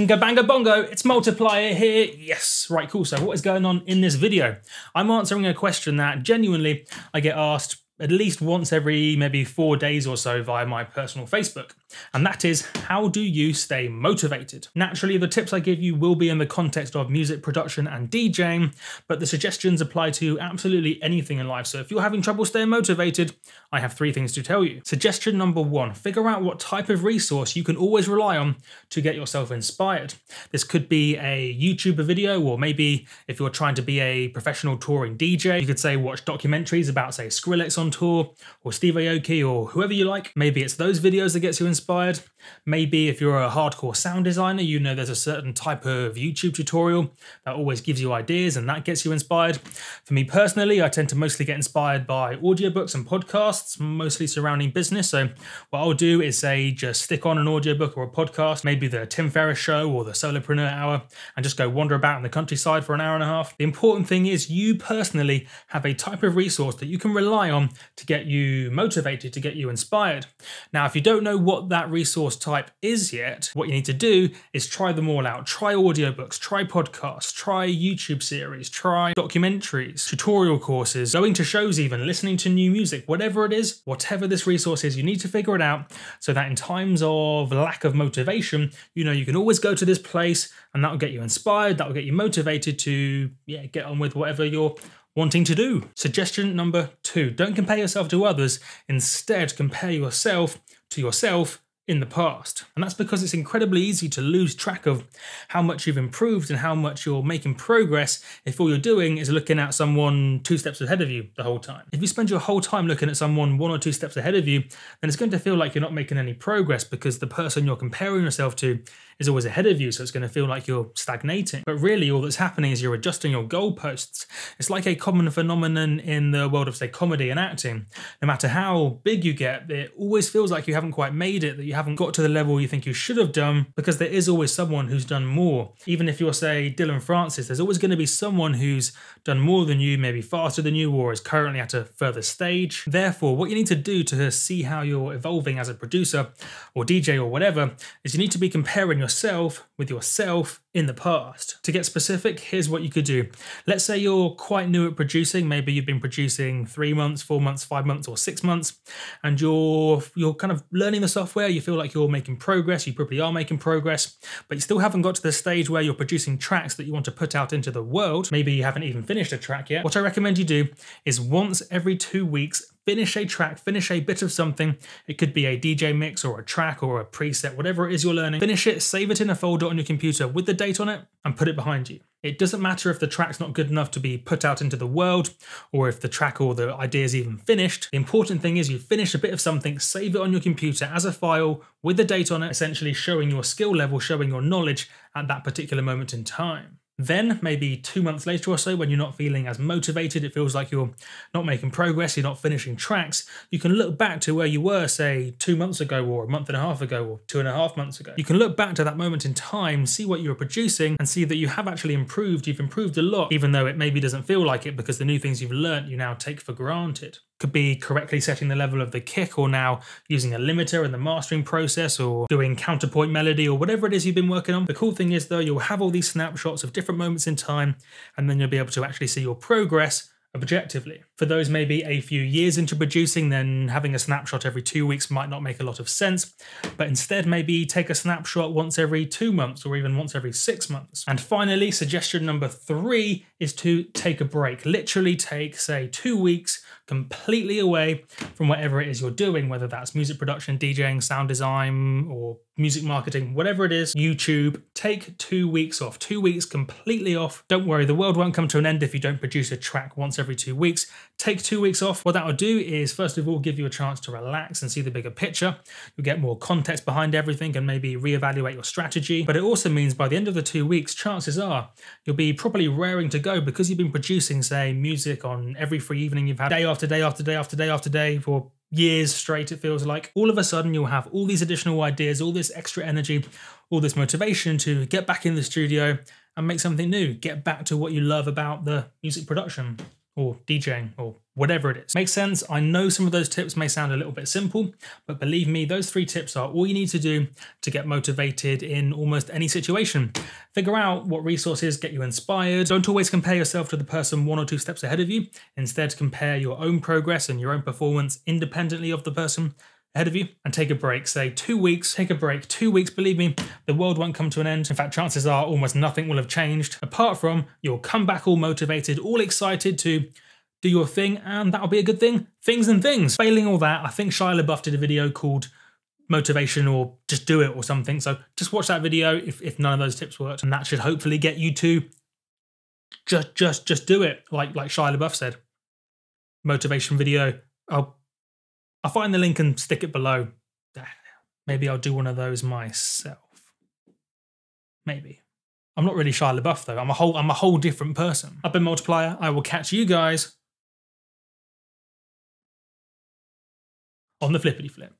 Binga banga bongo, it's Multiplier here. Yes, right, cool. So what is going on in this video? I'm answering a question that genuinely I get asked at least once every maybe 4 days or so via my personal Facebook. And that is, how do you stay motivated? Naturally, the tips I give you will be in the context of music production and DJing, but the suggestions apply to absolutely anything in life. So if you're having trouble staying motivated, I have 3 things to tell you. Suggestion number 1, figure out what type of resource you can always rely on to get yourself inspired. This could be a YouTube video, or maybe if you're trying to be a professional touring DJ, you could say watch documentaries about, say, Skrillex on tour, or Steve Aoki, or whoever you like. Maybe it's those videos that gets you inspired. Maybe if you're a hardcore sound designer, you know there's a certain type of YouTube tutorial that always gives you ideas and that gets you inspired. For me personally, I tend to mostly get inspired by audiobooks and podcasts, mostly surrounding business. So what I'll do is say just stick on an audiobook or a podcast, maybe the Tim Ferriss Show or the Solopreneur Hour, and just go wander about in the countryside for an hour and a half. The important thing is you personally have a type of resource that you can rely on to get you motivated, to get you inspired. Now, if you don't know what that resource type is yet, what you need to do is try them all out. Try audiobooks, try podcasts, try YouTube series, try documentaries, tutorial courses, going to shows even, listening to new music, whatever it is, whatever this resource is, you need to figure it out so that in times of lack of motivation, you know, you can always go to this place and that'll get you inspired, that'll get you motivated to get on with whatever you're wanting to do. Suggestion number 2, don't compare yourself to others. Instead, compare yourself to yourself in the past. And that's because it's incredibly easy to lose track of how much you've improved and how much you're making progress if all you're doing is looking at someone 2 steps ahead of you the whole time. If you spend your whole time looking at someone 1 or 2 steps ahead of you, then it's going to feel like you're not making any progress because the person you're comparing yourself to is always ahead of you, so it's going to feel like you're stagnating. But really, all that's happening is you're adjusting your goalposts. It's like a common phenomenon in the world of, say, comedy and acting. No matter how big you get, it always feels like you haven't quite made it, that you haven't got to the level you think you should have done, because there is always someone who's done more. Even if you're, say, Dylan Francis, there's always going to be someone who's done more than you, maybe faster than you, or is currently at a further stage. Therefore, what you need to do to see how you're evolving as a producer or DJ or whatever is you need to be comparing yourself with yourself in the past. To get specific, here's what you could do. Let's say you're quite new at producing. Maybe you've been producing 3 months, 4 months, 5 months, or 6 months, and you're kind of learning the software. You feel like you're making progress. You probably are making progress, but you still haven't got to the stage where you're producing tracks that you want to put out into the world. Maybe you haven't even finished a track yet. What I recommend you do is once every 2 weeks, finish a track, finish a bit of something. It could be a DJ mix or a track or a preset, whatever it is you're learning. Finish it, save it in a folder on your computer with the date on it, and put it behind you. It doesn't matter if the track's not good enough to be put out into the world, or if the track or the idea is even finished. The important thing is you finish a bit of something, save it on your computer as a file with the date on it, essentially showing your skill level, showing your knowledge at that particular moment in time. Then, maybe 2 months later or so, when you're not feeling as motivated, it feels like you're not making progress, you're not finishing tracks, you can look back to where you were, say, 2 months ago, or a month and a half ago, or 2.5 months ago. You can look back to that moment in time, see what you were producing, and see that you have actually improved. You've improved a lot, even though it maybe doesn't feel like it, because the new things you've learnt you now take for granted. Could be correctly setting the level of the kick, or now using a limiter in the mastering process, or doing counterpoint melody, or whatever it is you've been working on. The cool thing is, though, you'll have all these snapshots of different moments in time, and then you'll be able to actually see your progress objectively. For those maybe a few years into producing, then having a snapshot every 2 weeks might not make a lot of sense, but instead maybe take a snapshot once every 2 months or even once every 6 months. And finally, suggestion number 3 is to take a break. Literally take, say, 2 weeks completely away from whatever it is you're doing, whether that's music production, DJing, sound design, or music marketing, whatever it is, YouTube. Take 2 weeks off, 2 weeks completely off. Don't worry, the world won't come to an end if you don't produce a track once every 2 weeks. Take 2 weeks off. What that will do is, first of all, give you a chance to relax and see the bigger picture. You'll get more context behind everything and maybe reevaluate your strategy. But it also means by the end of the 2 weeks, chances are you'll be properly raring to go, because you've been producing, say, music on every free evening you've had, day after day after day after day after day for years straight, it feels like. All of a sudden you'll have all these additional ideas, all this extra energy, all this motivation to get back in the studio and make something new, get back to what you love about the music production. or DJing or whatever it is. Makes sense? I know some of those tips may sound a little bit simple, but believe me, those 3 tips are all you need to do to get motivated in almost any situation. Figure out what resources get you inspired. Don't always compare yourself to the person 1 or 2 steps ahead of you. Instead, compare your own progress and your own performance independently of the person ahead of you, and take a break. Say 2 weeks, take a break. 2 weeks, believe me, the world won't come to an end. In fact, chances are almost nothing will have changed, apart from you'll come back all motivated, all excited to do your thing, and that'll be a good thing. Things and things. Failing all that, I think Shia LaBeouf did a video called Motivation or Just Do It or something. So just watch that video if none of those tips worked, and that should hopefully get you to just do it, like Shia LaBeouf said. Motivation video. I'll find the link and stick it below. Maybe I'll do one of those myself. Maybe. I'm not really Shia LaBeouf though. I'm a whole different person. I've been Multiplier. I will catch you guys on the flippity flip.